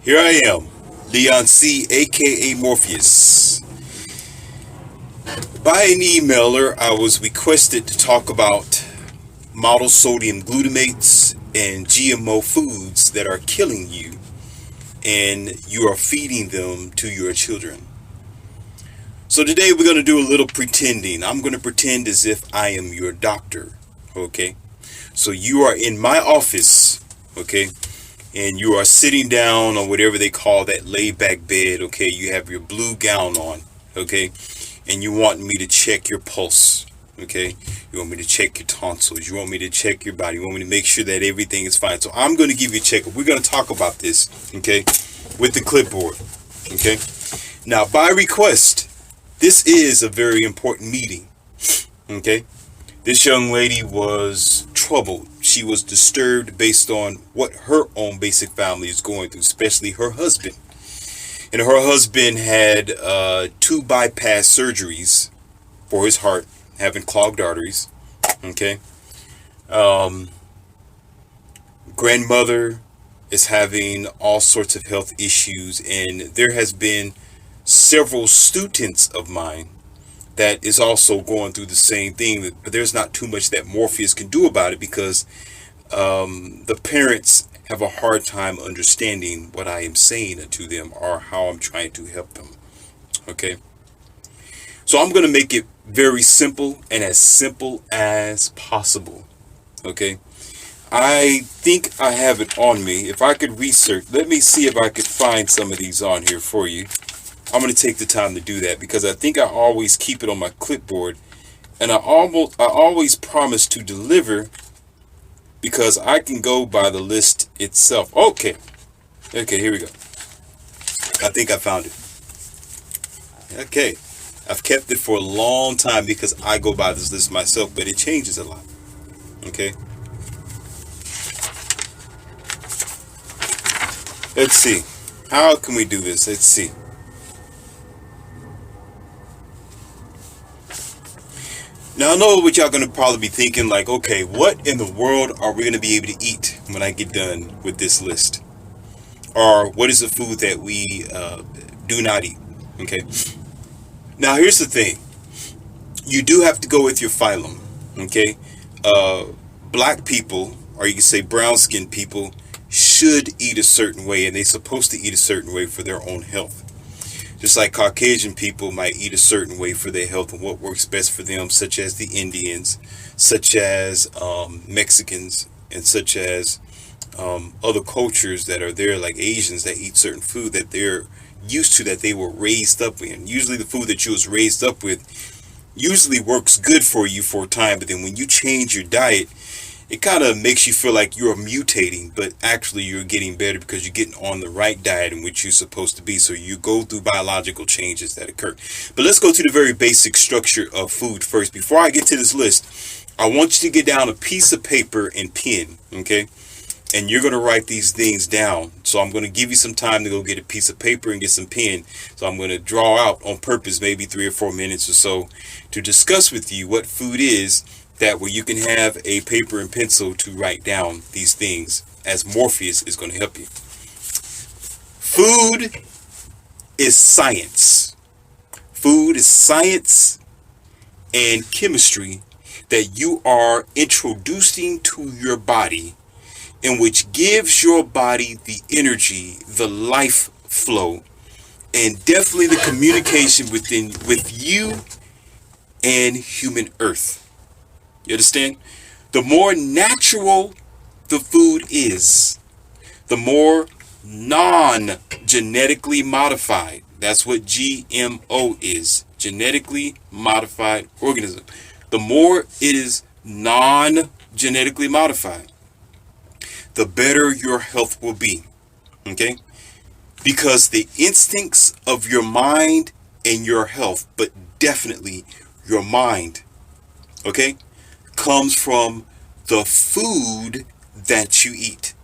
Here I am, Leon C., aka Morpheus. By an emailer, I was requested to talk about model sodium glutamates and GMO foods that are killing you, and you are feeding them to your children. So today we're going to do a little pretending. I'm going to pretend as if I am your doctor, okay? So you are in my office, okay? And you are sitting down on whatever they call that laid back bed, okay? You have your blue gown on, okay? And you want me to check your pulse, okay? You want me to check your tonsils. You want me to check your body. You want me to make sure that everything is fine. So I'm going to give you a checkup. We're going to talk about this, okay? With the clipboard, okay? Now, by request, this is a very important meeting, okay? This young lady was troubled. She was disturbed based on what her own basic family is going through, especially her husband. And her husband had two bypass surgeries for his heart, having clogged arteries. Okay. Um, Grandmother is having all sorts of health issues, and there has been several students of mine that is also going through the same thing, but there's not too much that Morpheus can do about it because the parents have a hard time understanding what I am saying to them or how I'm trying to help them. Okay, so I'm going to make it very simple and as simple as possible. Okay, I think I have it on me. If I could research, let me see if I could find some of these on here for you. I'm going to take the time to do that because I think I always keep it on my clipboard, and I always promise to deliver because I can go by the list itself. Okay, here we go. I think I found it. Okay, I've kept it for a long time because I go by this list myself, but it changes a lot. Okay, let's see. How can we do this? Let's see. Now I know what y'all gonna probably be thinking, like, okay, what in the world are we gonna be able to eat when I get done with this list? Or what is the food that we do not eat? Okay. Now here's the thing: you do have to go with your phylum. Okay. Uh, Black people, or you can say brown skinned people, should eat a certain way, and they're supposed to eat a certain way for their own health. Just like Caucasian people might eat a certain way for their health and what works best for them, such as the Indians, such as Mexicans, and such as other cultures that are there, like Asians that eat certain food that they're used to, that they were raised up in. Usually, the food that you was raised up with usually works good for you for a time, but then when you change your diet, it kind of makes you feel like you're mutating, but actually you're getting better because you're getting on the right diet in which you're supposed to be. So you go through biological changes that occur. But let's go to the very basic structure of food first. Before I get to this list, I want you to get down a piece of paper and pen, okay? And you're going to write these things down. So I'm going to give you some time to go get a piece of paper and get some pen. So I'm going to draw out on purpose maybe 3 or 4 minutes or so to discuss with you what food is, that way you can have a paper and pencil to write down these things, as Morpheus is going to help you. Food is science. Food is science and chemistry that you are introducing to your body, in which gives your body the energy, the life flow, and definitely the communication with you and human earth. You understand? The more natural the food is, the more non-genetically modified. That's what GMO is. Genetically modified organism. The more it is non-genetically modified, the better your health will be. Okay? Because the instincts of your mind and your health, but definitely your mind, okay, comes from the food that you eat.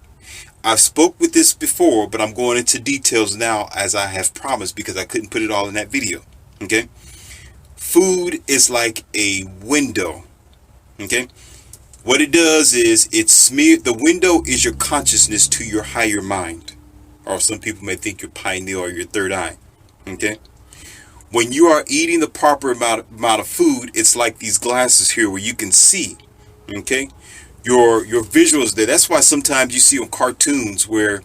I've spoke with this before, but I'm going into details now as I have promised because I couldn't put it all in that video. Okay? Food is like a window. Okay? What it does is the window is your consciousness to your higher mind. or some people may think your pineal or your third eye. Okay? When you are eating the proper amount of food, it's like these glasses here where you can see. Okay? Your visuals there. That's why sometimes you see on cartoons where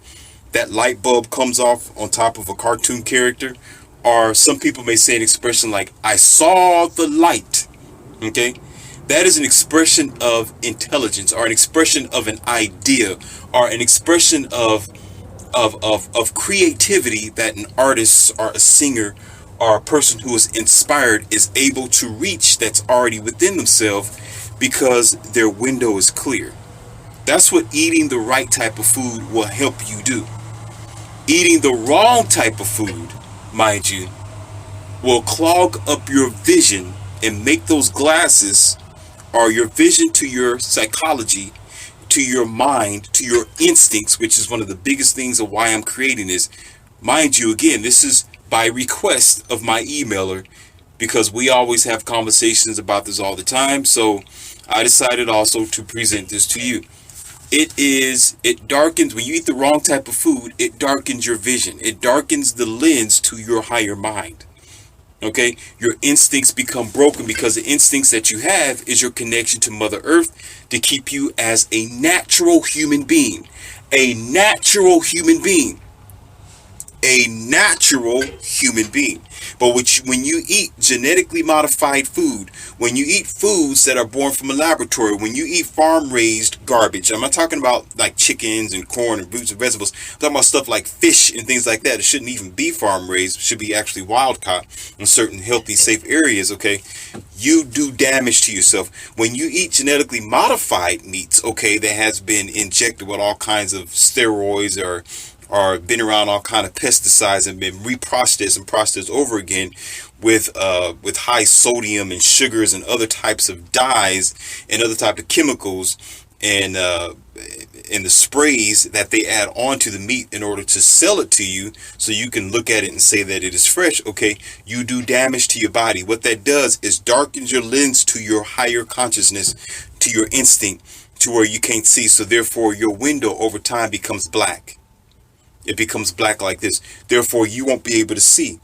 that light bulb comes off on top of a cartoon character, or some people may say an expression like, I saw the light. Okay? That is an expression of intelligence, or an expression of an idea, or an expression of creativity that an artist or a singer or a person who is inspired is able to reach, that's already within themselves, because their window is clear. That's what eating the right type of food will help you do. Eating the wrong type of food, mind you, will clog up your vision and make those glasses, or your vision, to your psychology, to your mind, to your instincts, which is one of the biggest things of why I'm creating this. Mind you, again, this is by request of my emailer, because we always have conversations about this all the time. So I decided also to present this to you. It darkens, when you eat the wrong type of food, it darkens your vision. It darkens the lens to your higher mind. Okay, your instincts become broken, because the instincts that you have is your connection to Mother Earth to keep you as a natural human being. A natural human being. A natural human being. But when you eat genetically modified food, when you eat foods that are born from a laboratory, when you eat farm raised garbage, I'm not talking about like chickens and corn and fruits and vegetables. I'm talking about stuff like fish and things like that. It shouldn't even be farm raised. It should be actually wild caught in certain healthy, safe areas. Okay, you do damage to yourself when you eat genetically modified meats. Okay, that has been injected with all kinds of steroids, or been around all kind of pesticides and been reprocessed and processed over again with high sodium and sugars and other types of dyes and other type of chemicals, and the sprays that they add onto the meat in order to sell it to you so you can look at it and say that it is fresh. Okay, you do damage to your body. What that does is darkens your lens to your higher consciousness, to your instinct, to where you can't see. So therefore your window over time becomes black. It becomes black like this. Therefore, you won't be able to see.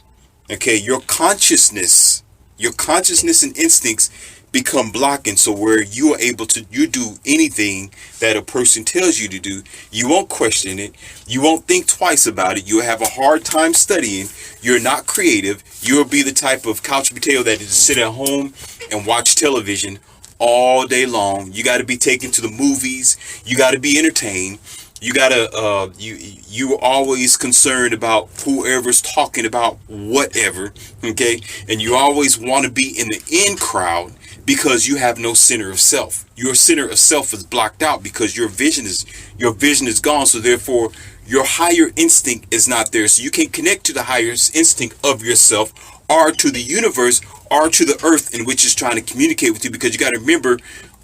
Okay, your consciousness and instincts become blocking. So where you are able to, you do anything that a person tells you to do, you won't question it. You won't think twice about it. You'll have a hard time studying. You're not creative. You'll be the type of couch potato that just sit at home and watch television all day long. You got to be taken to the movies. You got to be entertained. You gotta you always concerned about whoever's talking about whatever, okay? And you always want to be in the in crowd because you have no center of self. Your center of self is blocked out because your vision is gone. So therefore your higher instinct is not there. So you can't connect to the higher instinct of yourself, or to the universe, or to the earth in which is trying to communicate with you, because you got to remember,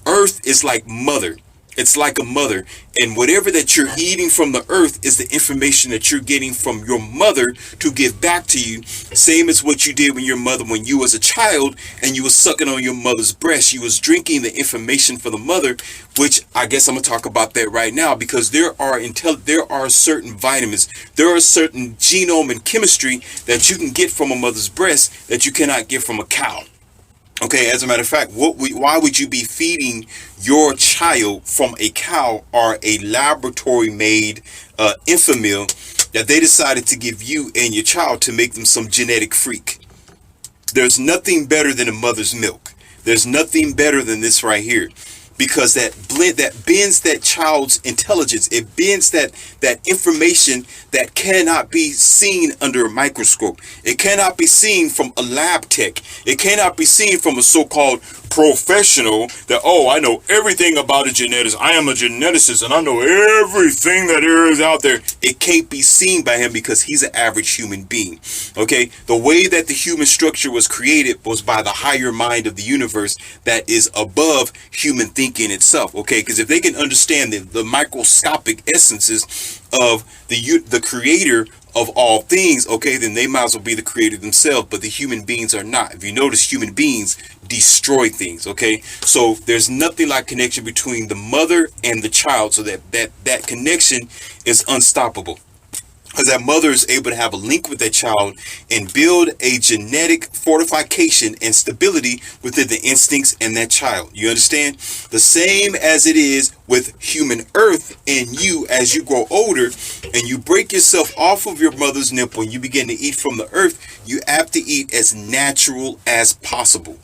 earth is like mother. It's like a mother, and whatever that you're eating from the earth is the information that you're getting from your mother to give back to you. Same as what you did when you was a child and you was sucking on your mother's breast. You was drinking the information for the mother, which I guess I'm gonna talk about that right now, because there are certain vitamins, there are certain genome and chemistry that you can get from a mother's breast that you cannot get from a cow. Okay, as a matter of fact, why would you be feeding your child from a cow or a laboratory-made infamil that they decided to give you and your child to make them some genetic freak? There's nothing better than a mother's milk. There's nothing better than this right here, because that bends that child's intelligence. It bends that information that cannot be seen under a microscope. It cannot be seen from a lab tech. It cannot be seen from a so-called professional that, oh, I know everything about a geneticist. I am a geneticist and I know everything that there is out there. It can't be seen by him because he's an average human being. Okay, the way that the human structure was created was by the higher mind of the universe that is above human thinking itself. Okay, because if they can understand the microscopic essences of the creator of all things, okay, then they might as well be the creator themselves. But the human beings are not. If you notice, human beings destroy things. Okay, so there's nothing like connection between the mother and the child, so that connection is unstoppable. because that mother is able to have a link with that child and build a genetic fortification and stability within the instincts in that child. You understand? The same as it is with human earth and you as you grow older and you break yourself off of your mother's nipple and you begin to eat from the earth, you have to eat as natural as possible.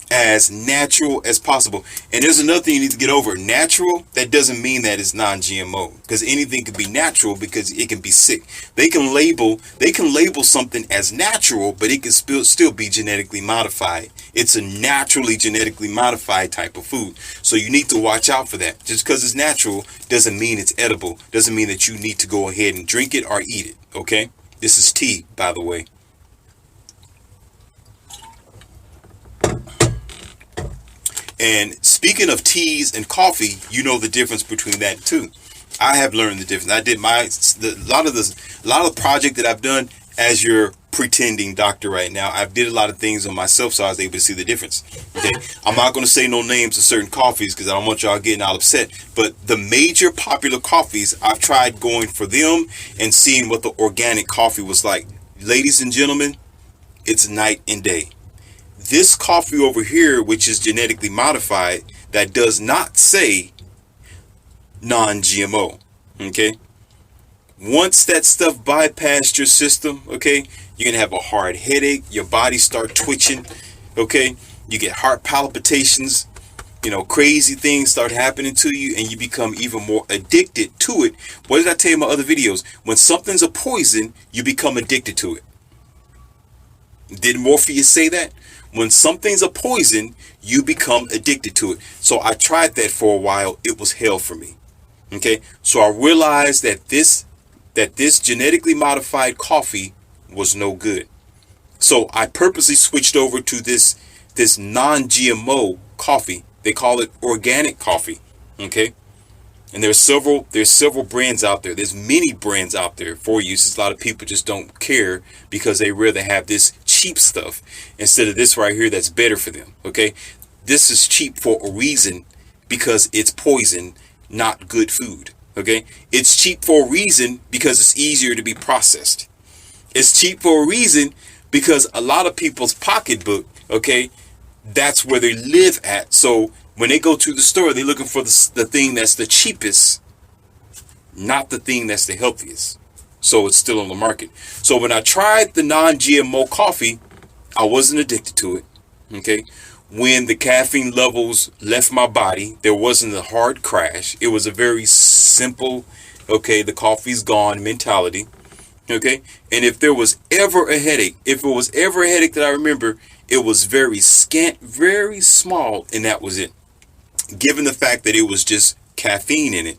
As natural as possible. And there's another thing you need to get over. Natural, that doesn't mean that it's non-GMO, because anything can be natural because it can be sick. They can label something as natural, but it can still be genetically modified. It's a naturally genetically modified type of food. So you need to watch out for that. Just because it's natural doesn't mean it's edible. Doesn't mean that you need to go ahead and drink it or eat it. Okay? This is tea, by the way. And speaking of teas and coffee, you know the difference between that too. I have learned the difference. I did a lot of project that I've done as your pretending doctor right now. I've did a lot of things on myself, so I was able to see the difference. Okay, I'm not going to say no names of certain coffees because I don't want y'all getting all upset. But the major popular coffees, I've tried going for them and seeing what the organic coffee was like. Ladies and gentlemen, it's night and day. This coffee over here, which is genetically modified, that does not say non-GMO, okay? Once that stuff bypassed your system, okay, you're going to have a hard headache, your body start twitching, okay? You get heart palpitations, crazy things start happening to you, and you become even more addicted to it. What did I tell you in my other videos? When something's a poison, you become addicted to it. Didn't Morpheus say that? When something's a poison, you become addicted to it. So I tried that for a while. It was hell for me. Okay. So I realized that this genetically modified coffee was no good. So I purposely switched over to this non-GMO coffee. They call it organic coffee. Okay. And there's several brands out there. There's many brands out there for use. A lot of people just don't care because they rather have this cheap stuff instead of this right here that's better for them. Okay, this is cheap for a reason, because it's poison, not good food. Okay, it's cheap for a reason because it's easier to be processed. It's cheap for a reason because a lot of people's pocketbook, okay, that's where they live at. So when they go to the store, they're looking for the thing that's the cheapest, not the thing that's the healthiest. So it's still on the market. So when I tried the non-GMO coffee, I wasn't addicted to it. Okay. When the caffeine levels left my body, there wasn't a hard crash. It was a very simple, okay, the coffee's gone mentality. Okay. And if there was ever a headache, that I remember, it was very scant, very small, and that was it. Given the fact that it was just caffeine in it,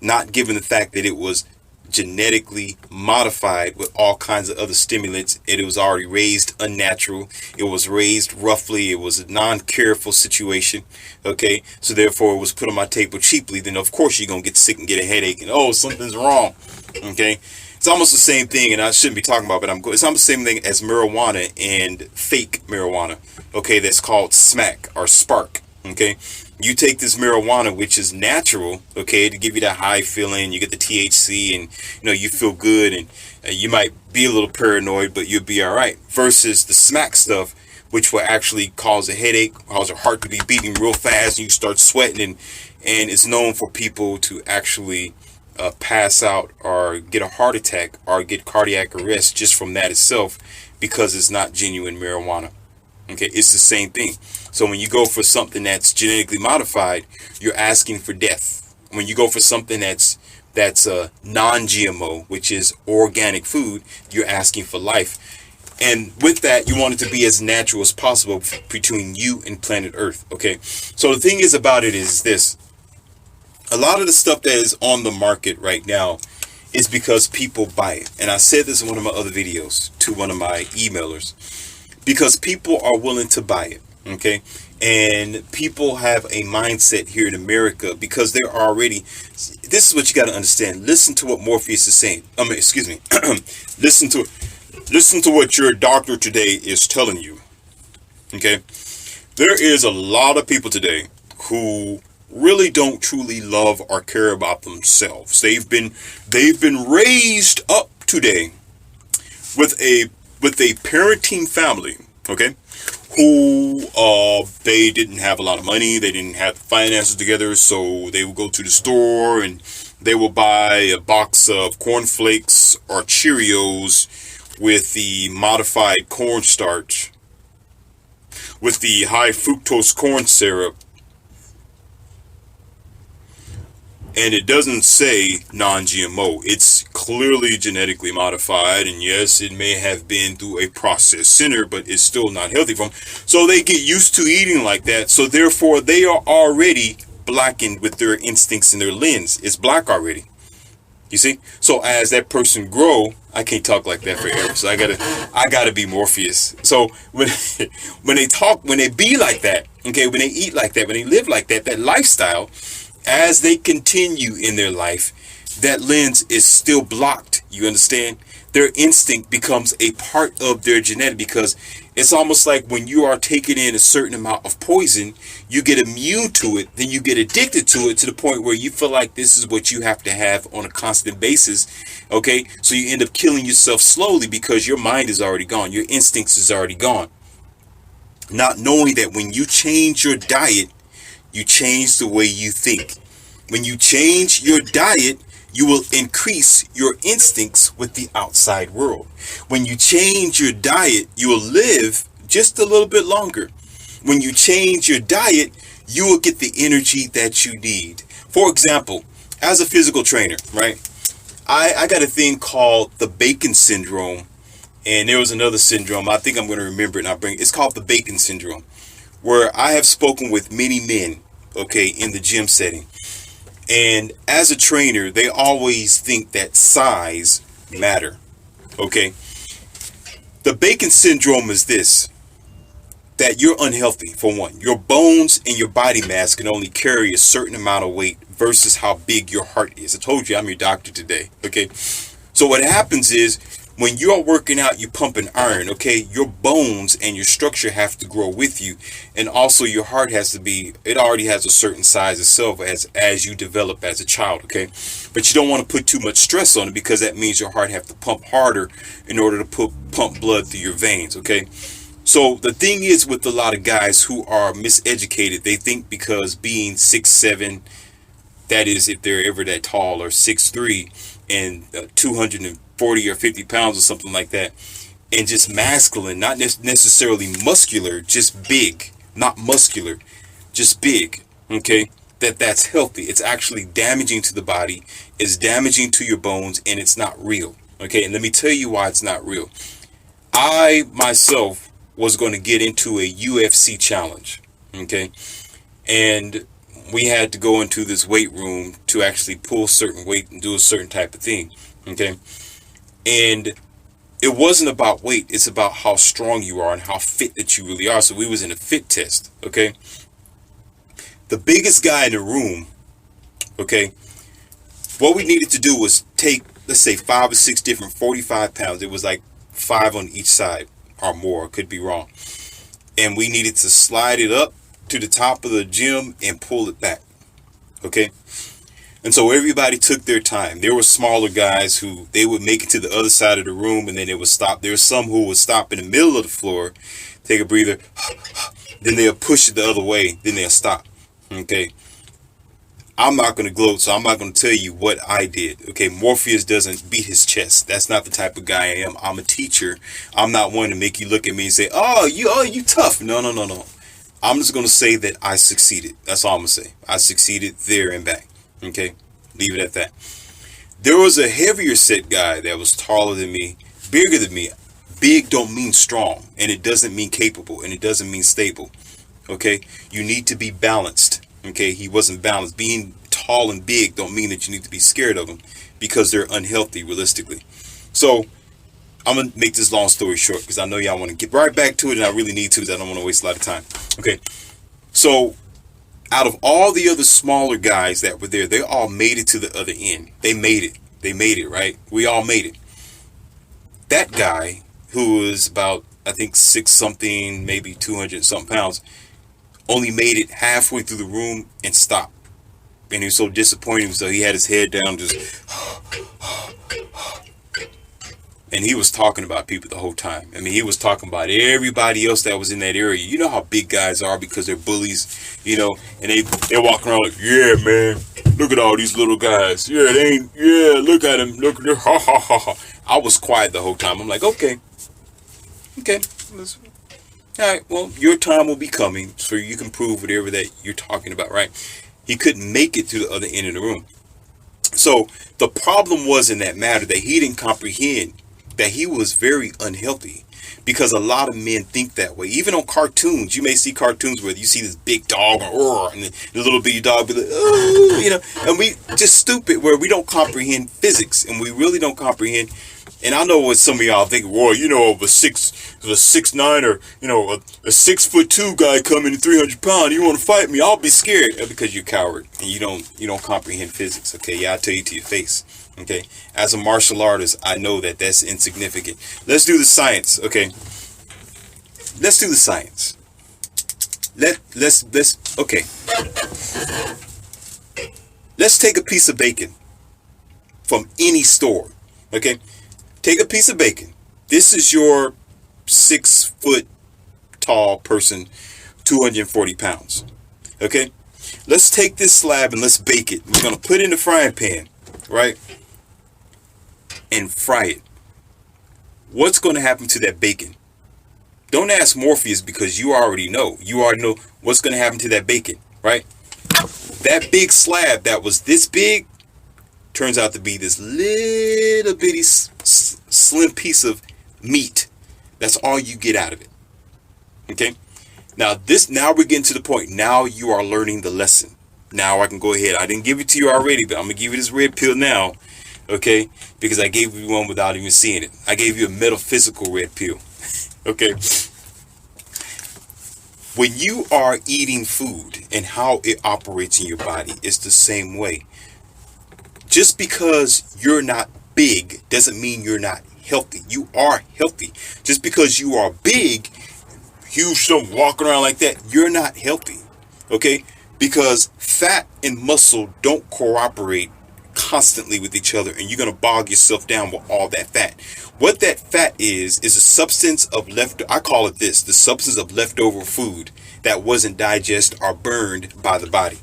not given the fact that it was genetically modified with all kinds of other stimulants, and it was already raised unnatural. It was raised roughly. It was a non-careful situation. Okay, so therefore it was put on my table cheaply. Then of course you're gonna get sick and get a headache, and oh, something's wrong. Okay, it's almost the same thing, and I shouldn't be talking about, but it's almost the same thing as marijuana and fake marijuana. Okay, that's called smack or spark. Okay, you take this marijuana, which is natural, okay, to give you that high feeling. You get the THC, and you feel good, and you might be a little paranoid, but you'll be all right. Versus the smack stuff, which will actually cause a headache, cause your heart to be beating real fast, and you start sweating, and it's known for people to actually pass out or get a heart attack or get cardiac arrest just from that itself, because it's not genuine marijuana. Okay, it's the same thing. So when you go for something that's genetically modified, you're asking for death. When you go for something that's non-GMO, which is organic food, you're asking for life. And with that, you want it to be as natural as possible between you and planet Earth. Okay, so the thing is about it is this: a lot of the stuff that is on the market right now is because people buy it. And I said this in one of my other videos to one of my emailers, because people are willing to buy it. Okay, and people have a mindset here in America because they're already. This is what you got to understand. Listen to what Morpheus is saying. Excuse me. Listen to what your doctor today is telling you. Okay, there is a lot of people today who really don't truly love or care about themselves. They've been raised up today with a parenting family, okay, who they didn't have a lot of money, they didn't have the finances together, so they would go to the store and they will buy a box of cornflakes or Cheerios with the modified cornstarch, with the high fructose corn syrup, and it doesn't say non-GMO. It's clearly genetically modified, and yes, it may have been through a process center, but it's still not healthy for them. So they get used to eating like that, so therefore they are already blackened with their instincts and their lens. It's black already. You see? So as that person grow, I can't talk like that forever. So I gotta be Morpheus. So when when they talk, when they be like that, okay, when they eat like that, when they live like that, that lifestyle, as they continue in their life, that lens is still blocked. You understand? Their instinct becomes a part of their genetic, because it's almost like when you are taking in a certain amount of poison, you get immune to it, then you get addicted to it to the point where you feel like this is what you have to have on a constant basis. Okay, so you end up killing yourself slowly because your mind is already gone, your instincts is already gone, not knowing that when you change your diet, you change the way you think. When you change your diet, you will increase your instincts with the outside world. When you change your diet, you will live just a little bit longer. When you change your diet, you will get the energy that you need. For example, as a physical trainer, right? I got a thing called the Bacon syndrome, and there was another syndrome. I think I'm going to remember it and I'll bring it. It's called the Bacon syndrome, where I have spoken with many men, okay, in the gym setting. And as a trainer, they always think that size matter. Okay. The Bacon syndrome is this, that you're unhealthy for one. Your bones and your body mass can only carry a certain amount of weight versus how big your heart is. I told you I'm your doctor today. Okay. So what happens is when you're working out, you pumping iron, okay? Your bones and your structure have to grow with you. And also your heart has to be, it already has a certain size itself as you develop as a child, okay? But you don't want to put too much stress on it, because that means your heart have to pump harder in order to pump blood through your veins, okay? So the thing is with a lot of guys who are miseducated, they think because being 6'7", that is if they're ever that tall, or 6'3", and 240 or 50 pounds or something like that, and just masculine, not necessarily muscular, just big, not muscular, just big, okay, that's healthy. It's actually damaging to the body, it's damaging to your bones, and it's not real, okay? And let me tell you why it's not real. I myself was going to get into a UFC challenge, okay, and we had to go into this weight room to actually pull certain weight and do a certain type of thing, okay? And it wasn't about weight, it's about how strong you are and how fit that you really are. So we was in a fit test, okay? The biggest guy in the room, okay, what we needed to do was take, let's say 5 or 6 different 45 pounds. It was like 5 on each side or more, could be wrong. And we needed to slide it up to the top of the gym and pull it back, okay? And so everybody took their time. There were smaller guys who they would make it to the other side of the room and then they would stop. There were some who would stop in the middle of the floor, take a breather, then they'll push it the other way, then they'll stop, okay? I'm not going to gloat, so I'm not going to tell you what I did, okay? Morpheus doesn't beat his chest. That's not the type of guy I am. I'm a teacher. I'm not one to make you look at me and say, oh, you tough. No. I'm just going to say that I succeeded. That's all I'm going to say. I succeeded there and back. Okay? Leave it at that. There was a heavier set guy that was taller than me, bigger than me. Big don't mean strong, and it doesn't mean capable, and it doesn't mean stable. Okay? You need to be balanced. Okay? He wasn't balanced. Being tall and big don't mean that you need to be scared of them, because they're unhealthy realistically. So I'm going to make this long story short, because I know y'all want to get right back to it, and I really need to, because I don't want to waste a lot of time. Okay, so out of all the other smaller guys that were there, they all made it to the other end. They made it, right? We all made it. That guy, who was about, I think, 6 something, maybe 200 something pounds, only made it halfway through the room and stopped. and he was so disappointed, so he had his head down, just, and he was talking about people the whole time. I mean, he was talking about everybody else that was in that area. You know how big guys are because they're bullies, you know, and they're walking around like, yeah, man, look at all these little guys. Yeah, they ain't, yeah, look at them, look at them, ha ha ha ha. I was quiet the whole time. I'm like, okay, all right, well, your time will be coming, so you can prove whatever that you're talking about, right? He couldn't make it to the other end of the room. So the problem was in that matter that he didn't comprehend that he was very unhealthy, because a lot of men think that way. Even on cartoons, you may see cartoons where you see this big dog and the little bitty dog be like, oh, you know, and we just stupid where we don't comprehend physics, and we really don't comprehend. And I know what some of y'all think, well, you know, of a 6'9" or, you know, a 6'2" guy coming in 300 pounds, you want to fight me? I'll be scared. Because you're a coward and you don't comprehend physics. Okay, yeah, I tell you to your face. Okay, as a martial artist, I know that that's insignificant. Let's do the science. Okay, let's do the science. Okay. Let's take a piece of bacon from any store. Okay. Take a piece of bacon. This is your 6 foot tall person, 240 pounds. Okay? Let's take this slab and let's bake it. We're going to put it in the frying pan, right? And fry it. What's going to happen to that bacon? Don't ask Morpheus, because you already know. You already know what's going to happen to that bacon, right? That big slab that was this big turns out to be this little bitty slim piece of meat. That's all you get out of it. Okay? Now we're getting to the point. Now you are learning the lesson. Now I can go ahead. I didn't give it to you already, but I'm going to give you this red pill now. Okay? Because I gave you one without even seeing it. I gave you a metaphysical red pill. Okay? When you are eating food and how it operates in your body, it's the same way. Just because you're not big doesn't mean you're not healthy. You are healthy. Just because you are big, huge, walking around like that, you're not healthy. Okay? Because fat and muscle don't cooperate constantly with each other, and you're going to bog yourself down with all that fat. What that fat is a substance of I call it this, the substance of leftover food that wasn't digested or burned by the body.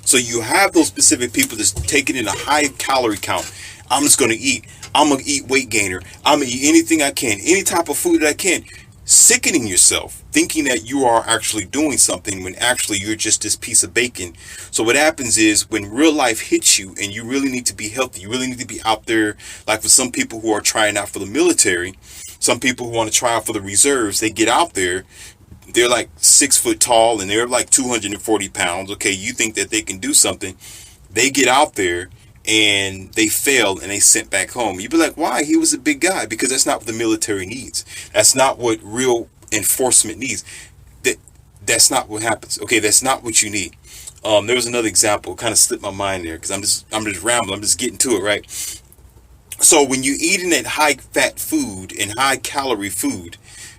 So you have those specific people that's taking in a high calorie count. I'm just going to eat. I'm going to eat weight gainer. I'm going to eat anything I can, any type of food that I can. Sickening yourself, thinking that you are actually doing something when actually you're just this piece of bacon. So what happens is when real life hits you and you really need to be healthy, you really need to be out there. Like for some people who are trying out for the military, some people who want to try out for the reserves, they get out there. They're like 6 foot tall and they're like 240 pounds. Okay, you think that they can do something. They get out there and they fail and they sent back home. You'd be like, why? He was a big guy. Because that's not what the military needs. That's not what real enforcement needs. That's not what happens. Okay, that's not what you need. There was another example, kind of slipped my mind there because I'm just rambling. I'm just getting to it, right? So when you're eating that high fat food and high calorie food,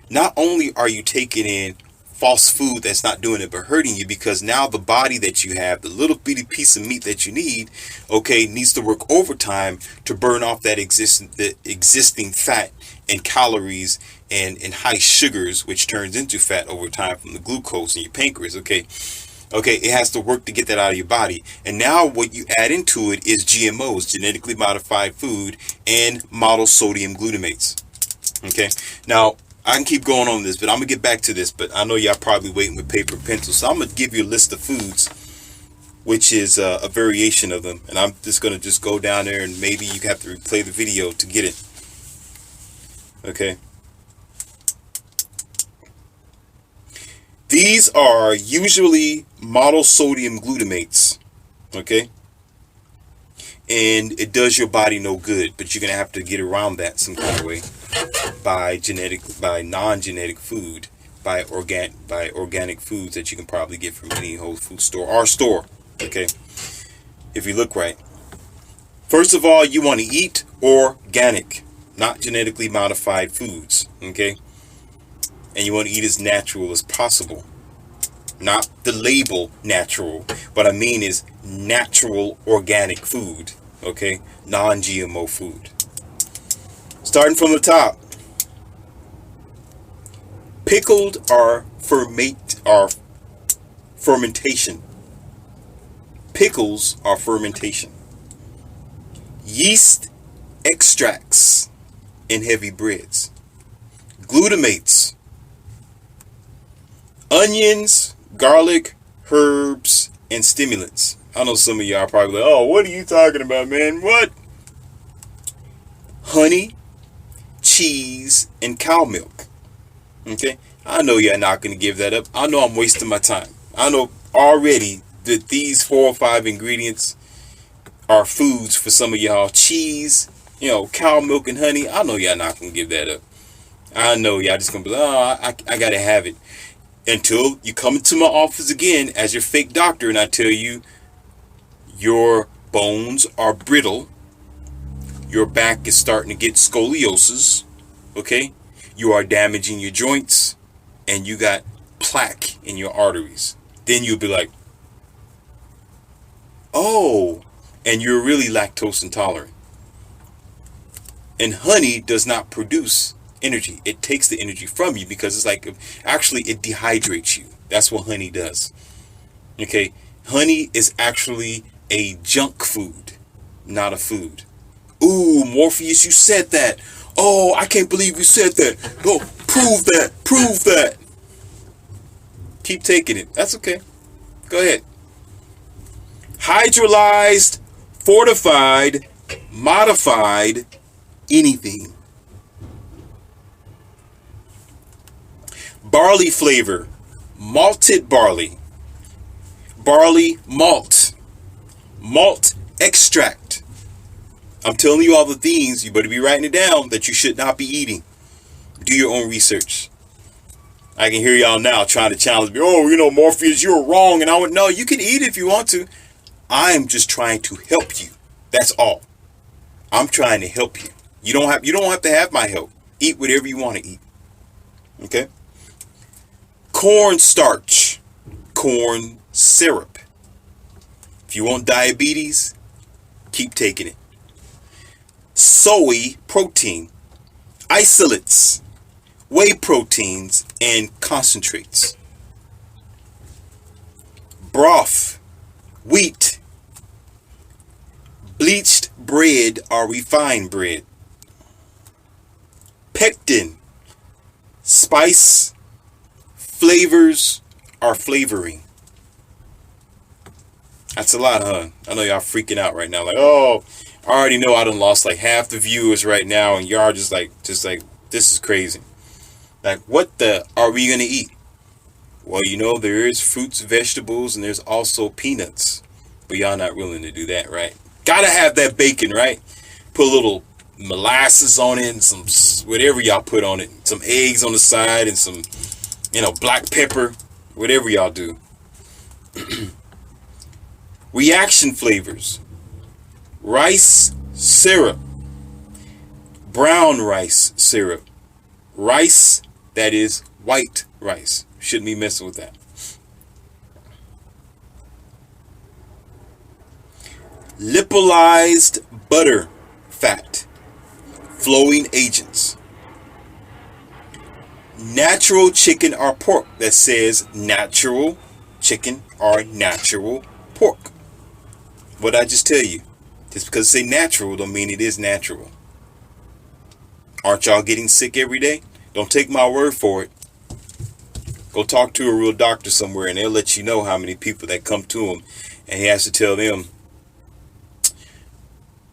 not only are you taking in false food that's not doing it but hurting you, because now the body that you have, the little bitty piece of meat that you need, okay, needs to work overtime to burn off that existing fat and calories and high sugars, which turns into fat over time from the glucose in your pancreas. Okay, it has to work to get that out of your body. And now what you add into it is GMOs, genetically modified food, and model sodium glutamates. Okay, now I can keep going on this, but I'm going to get back to this. But I know y'all probably waiting with paper and pencil. So I'm going to give you a list of foods, which is a variation of them. And I'm just going to go down there, and maybe you have to replay the video to get it. Okay. These are usually model sodium glutamates. Okay. And it does your body no good, but you're going to have to get around that some kind of way. By non-genetic food, by organic foods that you can probably get from any Whole Food store or store. Okay, if you look right. First of all, you want to eat organic, not genetically modified foods. Okay, and you want to eat as natural as possible. Not the label natural. What I mean is natural organic food. Okay? Non-GMO food. Starting from the top. Pickled are fermentation. Pickles are fermentation. Yeast extracts in heavy breads. Glutamates. Onions, garlic, herbs, and stimulants. I know some of y'all probably like, oh, what are you talking about, man? What? Honey, cheese, and cow milk. Okay? I know y'all not going to give that up. I know I'm wasting my time. I know already that these 4 or 5 ingredients are foods for some of y'all. Cheese, cow milk and honey. I know y'all not going to give that up. I know y'all just going to be like, oh, I got to have it. Until you come into my office again as your fake doctor and I tell you your bones are brittle. Your back is starting to get scoliosis. Okay? You are damaging your joints and you got plaque in your arteries. Then you'll be like, oh, and you're really lactose intolerant. And honey does not produce energy. It takes the energy from you because it's like, actually it dehydrates you. That's what honey does. Okay? Honey is actually a junk food, not a food. Ooh, Morpheus, you said that. Oh, I can't believe you said that. Oh, prove that. Prove that. Keep taking it. That's okay. Go ahead. Hydrolyzed, fortified, modified, anything. Barley flavor, malted barley, barley malt, malt extract. I'm telling you all the things, you better be writing it down, that you should not be eating. Do your own research. I can hear y'all now trying to challenge me. Oh, Morpheus, you're wrong. And I went, no, you can eat it if you want to. I'm just trying to help you. That's all. I'm trying to help you. You don't have to have my help. Eat whatever you want to eat. Okay? Corn starch, corn syrup. If you want diabetes, keep taking it. Soy protein, isolates, whey proteins, and concentrates. Broth, wheat, bleached bread or refined bread. Pectin, spice, flavors, or flavoring. That's a lot, huh? I know y'all freaking out right now. Like, oh, I already know I done lost like half the viewers right now, and y'all just like, this is crazy. Like, what the are we gonna eat? Well, there is fruits, vegetables, and there's also peanuts. But y'all not willing to do that, right? Gotta have that bacon, right? Put a little molasses on it and some whatever y'all put on it. Some eggs on the side and some, black pepper. Whatever y'all do. Reaction flavors. Rice syrup. Brown rice syrup. Rice that is white rice. Shouldn't be messing with that. Lipolyzed butter fat. Flowing agents. Natural chicken or pork. That says natural chicken or natural pork. What I just tell you? Just because it say natural don't mean it is natural. Aren't y'all getting sick every day? Don't take my word for it. Go talk to a real doctor somewhere and they'll let you know how many people that come to him and he has to tell them,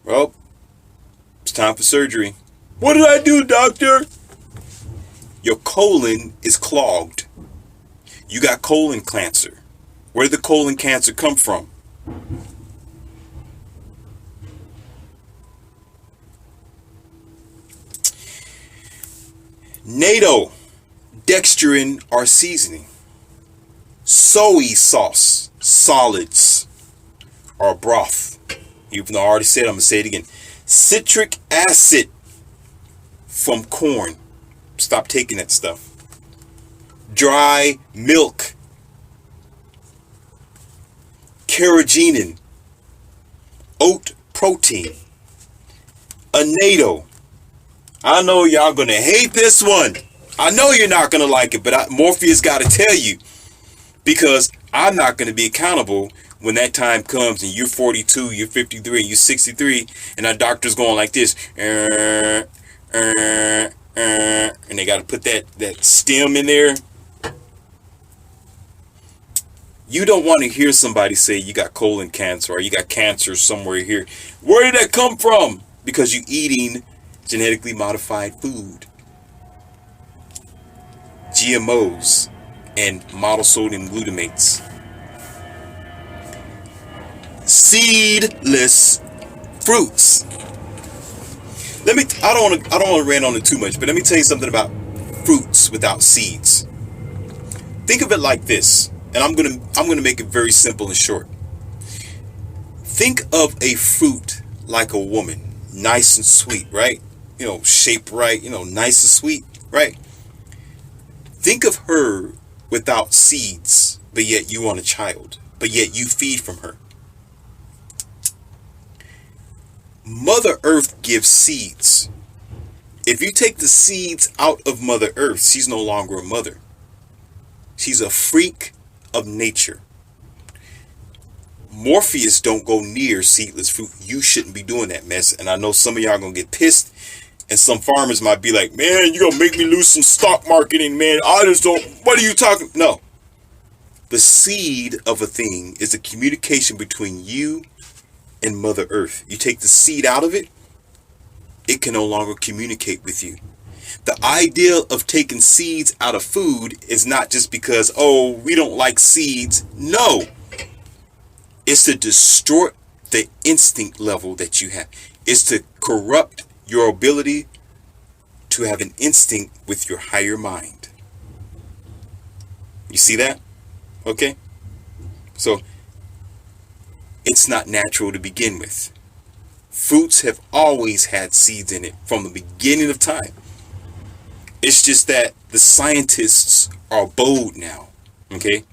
well, it's time for surgery. What did I do, doctor? Your colon is clogged. You got colon cancer. Where did the colon cancer come from? NATO, dextrin or seasoning. Soy sauce, solids, or broth. Even though I already said it, I'm going to say it again. Citric acid from corn. Stop taking that stuff. Dry milk. carrageenan, oat protein, annatto. I know y'all gonna hate this one. I know you're not gonna like it, but Morpheus got to tell you, because I'm not gonna be accountable when that time comes and you're 42, you're 53, and you're 63, and our doctor's going like this, and they got to put that stem in there. You don't want to hear somebody say you got colon cancer or you got cancer somewhere here. Where did that come from? Because you're eating genetically modified food, GMOs, and model sodium glutamates. Seedless fruits. I don't want to rant on it too much, but let me tell you something about fruits without seeds. Think of it like this, and I'm gonna make it very simple and short. Think of a fruit like a woman, nice and sweet, right? Shaped right, nice and sweet, right? Think of her without seeds, but yet you want a child, but yet you feed from her. Mother Earth gives seeds. If you take the seeds out of Mother Earth, she's no longer a mother. She's a freak of nature. Morpheus don't go near seedless fruit. You shouldn't be doing that mess. And I know some of y'all gonna get pissed, and some farmers might be like, man, you're gonna make me lose some stock marketing, man. I just don't, what are you talking? No. The seed of a thing is a communication between you and Mother Earth. You take the seed out of it, it can no longer communicate with you. The idea of taking seeds out of food is not just because, oh, we don't like seeds. No. It's to distort the instinct level that you have. It's to corrupt your ability to have an instinct with your higher mind. You see that? Okay? So, it's not natural to begin with. Fruits have always had seeds in it from the beginning of time. It's just that the scientists are bold now. Okay?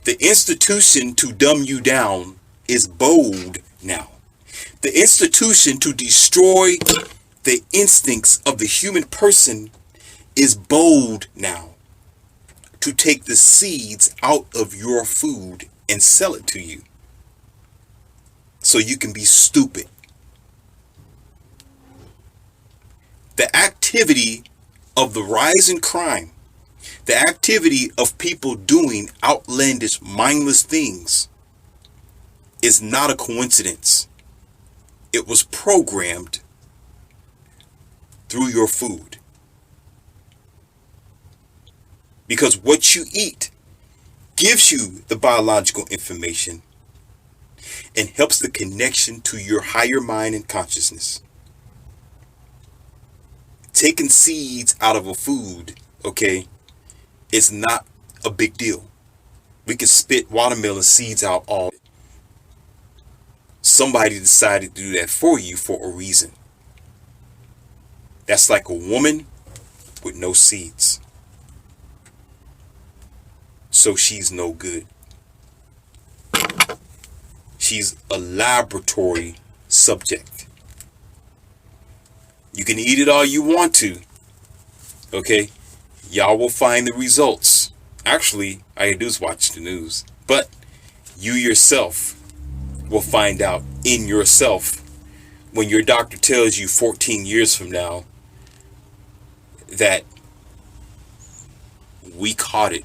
The institution to dumb you down is bold now. The institution to destroy the instincts of the human person is bold now. To take the seeds out of your food and sell it to you, so you can be stupid. The activity of the rise in crime, the activity of people doing outlandish, mindless things, is not a coincidence. It was programmed through your food. Because what you eat gives you the biological information and helps the connection to your higher mind and consciousness. Taking seeds out of a food, okay, is not a big deal. We can spit watermelon seeds out all. Somebody decided to do that for you for a reason. That's like a woman with no seeds. So she's no good. She's a laboratory subject. You can eat it all you want to. Okay? Y'all will find the results. Actually, all you do is watch the news. But you yourself will find out in yourself when your doctor tells you 14 years from now that we caught it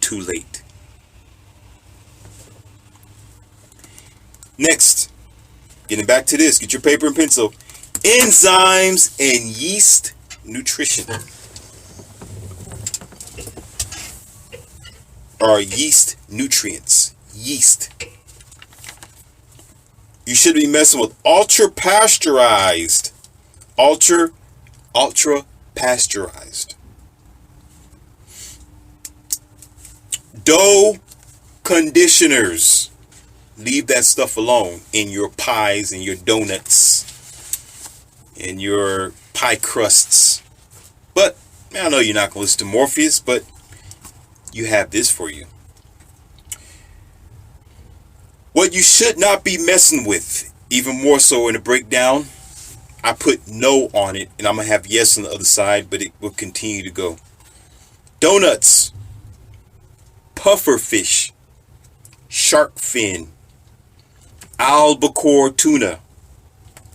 too late. Next, getting back to this, get your paper and pencil. Enzymes and yeast nutrition. Or yeast nutrients. Yeast. You should be messing with ultra pasteurized. Ultra pasteurized. Dough conditioners. Leave that stuff alone in your pies and your donuts and your pie crusts. But I know you're not going to listen to Morpheus, but you have this for you. What you should not be messing with, even more so in the breakdown, I put no on it, and I'm going to have yes on the other side, but it will continue to go. Donuts, puffer fish, shark fin, albacore tuna,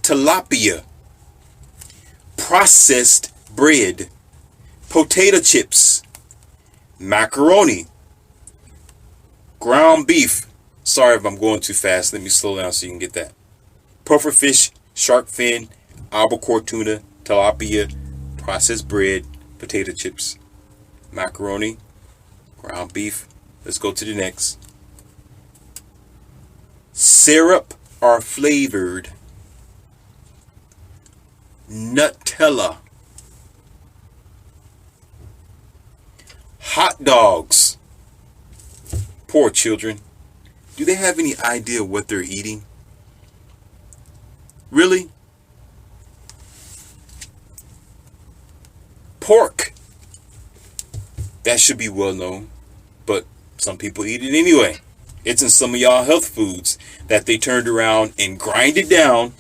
tilapia, processed bread, potato chips, macaroni, ground beef. Sorry if I'm going too fast. Let me slow down so you can get that. Puffer fish, shark fin, albacore tuna, tilapia, processed bread, potato chips, macaroni, ground beef. Let's go to the next. Syrup or flavored. Nutella. Hot dogs. Poor children. Do they have any idea what they're eating? Really? Pork. That should be well known, but some people eat it anyway. It's in some of y'all health foods that they turned around and grinded down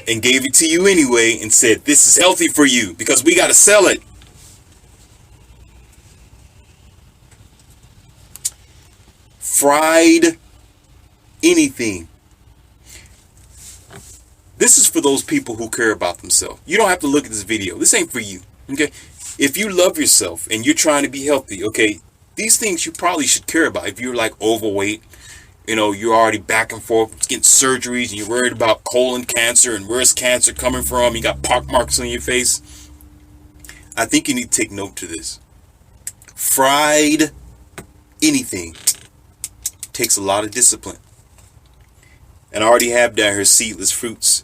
and gave it to you anyway and said, this is healthy for you because we got to sell it. Fried anything. This is for those people who care about themselves. You don't have to look at this video. This ain't for you. Okay? If you love yourself and you're trying to be healthy, okay, these things you probably should care about. If you're like overweight, you know, you're already back and forth getting surgeries and you're worried about colon cancer and where's cancer coming from, you got pock marks on your face, I think you need to take note to this. Fried anything takes a lot of discipline. And I already have down here seedless fruits.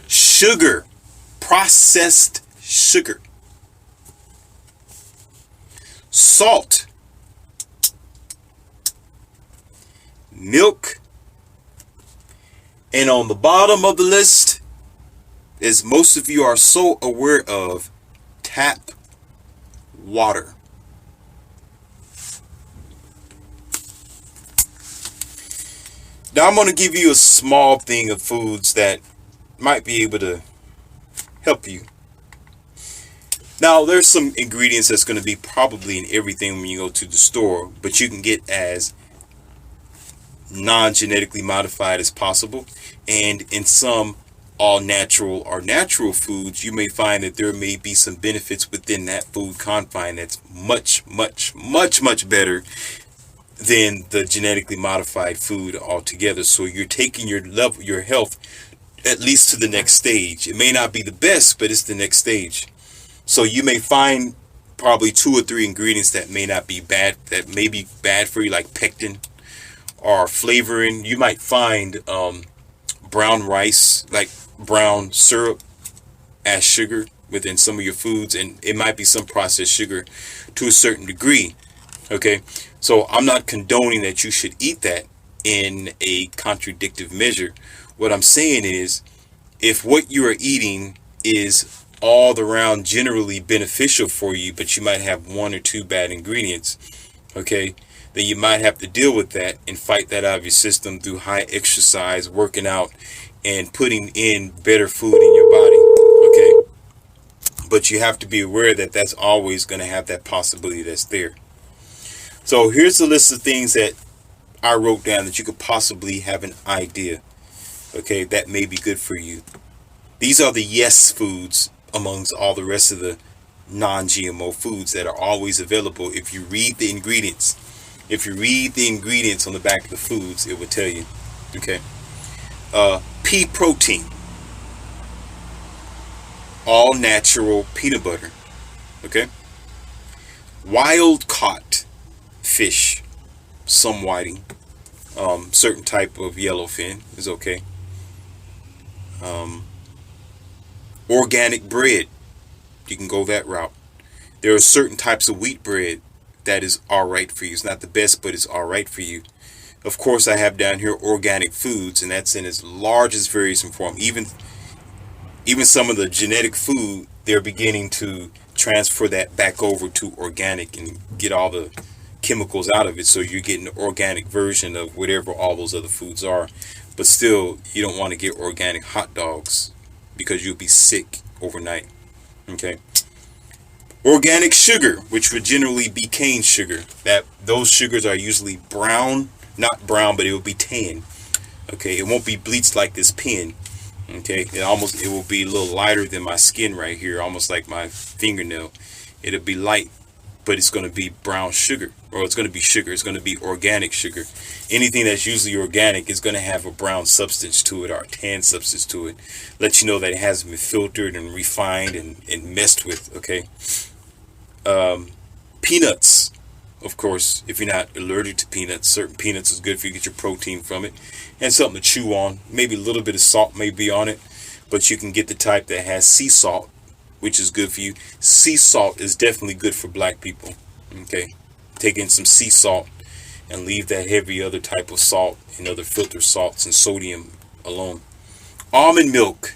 Sugar, processed sugar. Salt. Milk. And on the bottom of the list, as most of you are so aware of, tap water. Now I'm going to give you a small thing of foods that might be able to help you. Now there's some ingredients that's going to be probably in everything when you go to the store, but you can get as non-genetically modified as possible. And in some all natural or natural foods, you may find that there may be some benefits within that food confine that's much better than the genetically modified food altogether. So you're taking your health at least to the next stage. It may not be the best, but it's the next stage. So you may find probably 2 or 3 ingredients that may not be bad, that may be bad for you, like pectin or flavoring. You might find brown rice, like brown syrup, as sugar within some of your foods, and it might be some processed sugar to a certain degree. Okay, so I'm not condoning that you should eat that in a contradictive measure. What I'm saying is, if what you are eating is all around generally beneficial for you, but you might have 1 or 2 bad ingredients, okay, then you might have to deal with that and fight that out of your system through high exercise, working out, and putting in better food in your body. Okay, but you have to be aware that that's always going to have that possibility that's there. So here's a list of things that I wrote down that you could possibly have an idea, okay, that may be good for you. These are the yes foods amongst all the rest of the non-GMO foods that are always available. If you read the ingredients, on the back of the foods, it will tell you. Okay. Pea protein, all natural peanut butter. Okay. Wild caught fish, some whiting, certain type of yellowfin is okay. Organic bread, you can go that route. There are certain types of wheat bread that is all right for you. It's not the best, but it's all right for you. Of course, I have down here organic foods, and that's in its largest variation form. Even some of the genetic food, they're beginning to transfer that back over to organic and get all the chemicals out of it, so you're getting the organic version of whatever all those other foods are. But still, you don't want to get organic hot dogs because you'll be sick overnight. Okay. Organic sugar, which would generally be cane sugar. Those sugars are usually brown, not brown, but it will be tan. Okay, it won't be bleached like this pen. Okay, it will be a little lighter than my skin right here, almost like my fingernail. It'll be light, but it's going to be brown sugar, or it's going to be sugar. It's going to be organic sugar. Anything that's usually organic is going to have a brown substance to it or a tan substance to it. Let you know that it hasn't been filtered and refined and messed with. Okay. Peanuts, of course. If you're not allergic to peanuts, certain peanuts is good for you. Get your protein from it, and something to chew on. Maybe a little bit of salt may be on it, but you can get the type that has sea salt, which is good for you. Sea salt is definitely good for black people. Okay, take in some sea salt and leave that heavy other type of salt and other filter salts and sodium alone. Almond milk.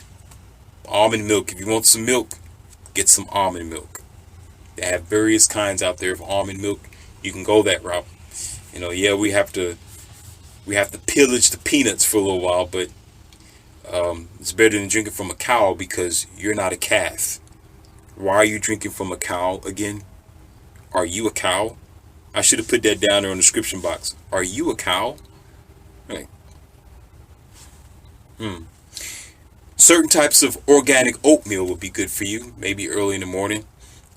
Almond milk. If you want some milk, get some almond milk. They have various kinds out there of almond milk. You can go that route. Yeah, we have to pillage the peanuts for a little while, but it's better than drinking from a cow because you're not a calf. Why are you drinking from a cow again? Are you a cow? I should have put that down there in the description box. Are you a cow? Right. Certain types of organic oatmeal would be good for you, maybe early in the morning.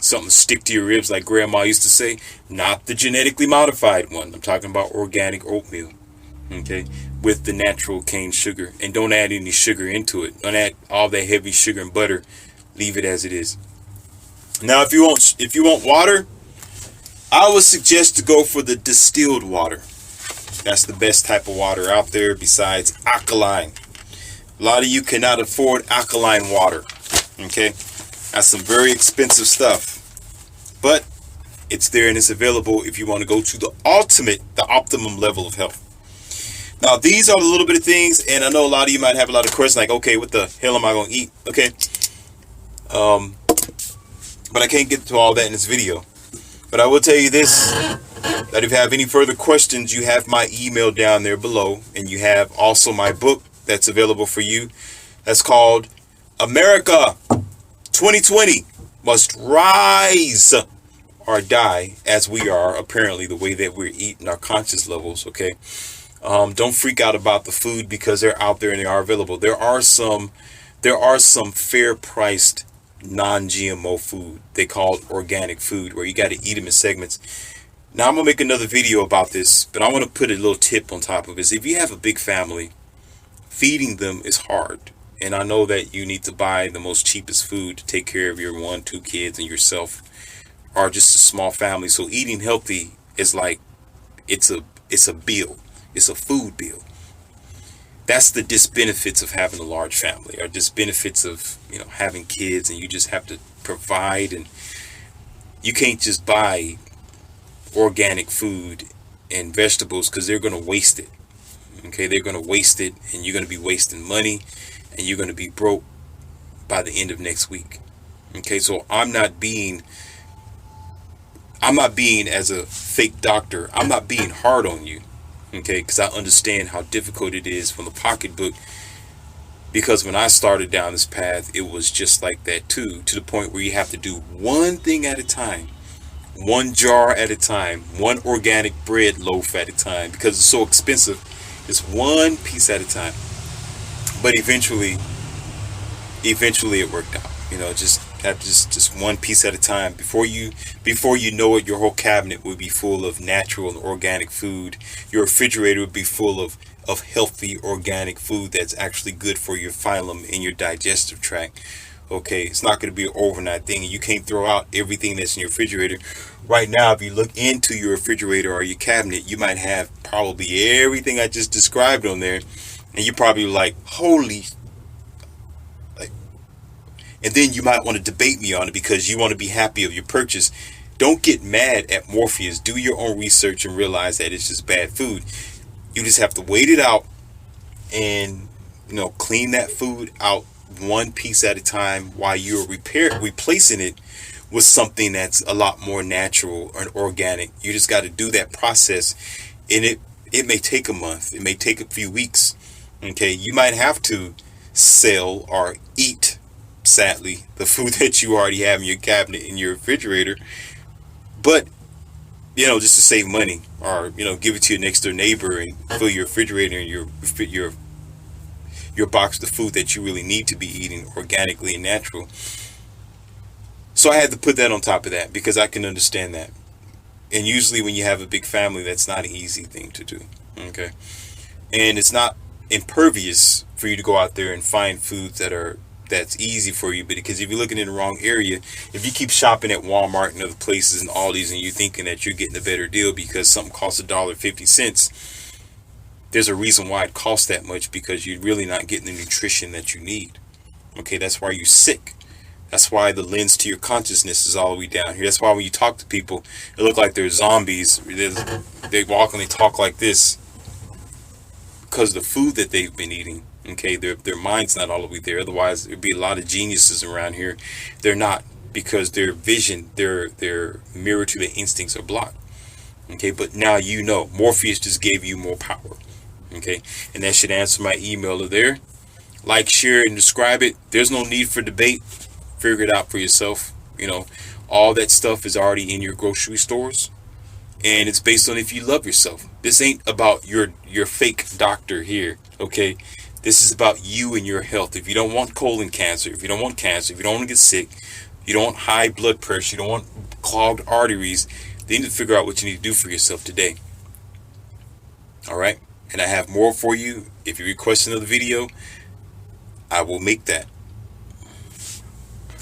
Something to stick to your ribs, like Grandma used to say. Not the genetically modified one. I'm talking about organic oatmeal. Okay, with the natural cane sugar, and don't add any sugar into it. Don't add all that heavy sugar and butter. Leave it as it is. Now, if you want water, I would suggest to go for the distilled water. That's the best type of water out there besides alkaline. A lot of you cannot afford alkaline water. Okay, that's some very expensive stuff, but it's there and it's available if you want to go to the optimum level of health. Now, these are a little bit of things, and I know a lot of you might have a lot of questions like, okay, what the hell am I going to eat? Okay. But I can't get to all that in this video. But I will tell you this, that if you have any further questions, you have my email down there below, and you have also my book that's available for you. That's called America 2020 Must Rise or Die As We Are, apparently the way that we're eating our conscious levels. Okay. Don't freak out about the food because they're out there and they are available. There are some fair priced non-GMO food they call organic food, where you got to eat them in segments. Now I'm gonna make another video about this, but I want to put a little tip on top of this. If you have a big family, feeding them is hard, and I know that you need to buy the most cheapest food to take care of your 1-2 kids and yourself, or just a small family. So eating healthy is like it's a bill. It's a food bill. That's the disbenefits of having a large family, or disbenefits of having kids, and you just have to provide, and you can't just buy organic food and vegetables because they're going to waste it. Okay, they're going to waste it, and you're going to be wasting money, and you're going to be broke by the end of next week. Okay, so I'm not being as a fake doctor. I'm not being hard on you. Okay, because I understand how difficult it is from the pocketbook, because when I started down this path, it was just like that too, to the point where you have to do one thing at a time, one jar at a time, one organic bread loaf at a time, because it's so expensive. It's one piece at a time. But eventually it worked out. Just one piece at a time. Before you know it, your whole cabinet will be full of natural and organic food. Your refrigerator will be full of healthy organic food that's actually good for your phylum and your digestive tract. Okay, it's not going to be an overnight thing. You can't throw out everything that's in your refrigerator. Right now, if you look into your refrigerator or your cabinet, you might have probably everything I just described on there, and you're probably like, holy. And then you might want to debate me on it because you want to be happy of your purchase. Don't get mad at Morpheus. Do your own research and realize that it's just bad food. You just have to wait it out and clean that food out one piece at a time while you're replacing it with something that's a lot more natural and organic. You just got to do that process, and it may take a month, it may take a few weeks. Okay, you might have to sell or eat, sadly, the food that you already have in your cabinet, in your refrigerator, but just to save money, or give it to your next door neighbor and fill your refrigerator and your box with the food that you really need to be eating organically and natural. So I had to put that on top of that because I can understand that. And usually when you have a big family, that's not an easy thing to do. Okay. And it's not impervious for you to go out there and find foods that's easy for you. But because if you're looking in the wrong area, if you keep shopping at Walmart and other places and Aldi's and you're thinking that you're getting a better deal because something costs $1.50, there's a reason why it costs that much, because you're really not getting the nutrition that you need. Okay, that's why you're sick. That's why the lens to your consciousness is all the way down here. That's why when you talk to people, it look like they're zombies. They walk and they talk like this because the food that they've been eating. Okay, their mind's not all the way there. Otherwise, there'd be a lot of geniuses around here. They're not, because their vision, their mirror to their instincts are blocked. Okay, but now Morpheus just gave you more power. Okay, and that should answer my email there. Like, share, and describe it. There's no need for debate. Figure it out for yourself. All that stuff is already in your grocery stores, and it's based on if you love yourself. This ain't about your fake doctor here. Okay, this is about you and your health. If you don't want colon cancer, if you don't want cancer, if you don't want to get sick, you don't want high blood pressure, you don't want clogged arteries, then you need to figure out what you need to do for yourself today. All right, and I have more for you. If you request another video, I will make that.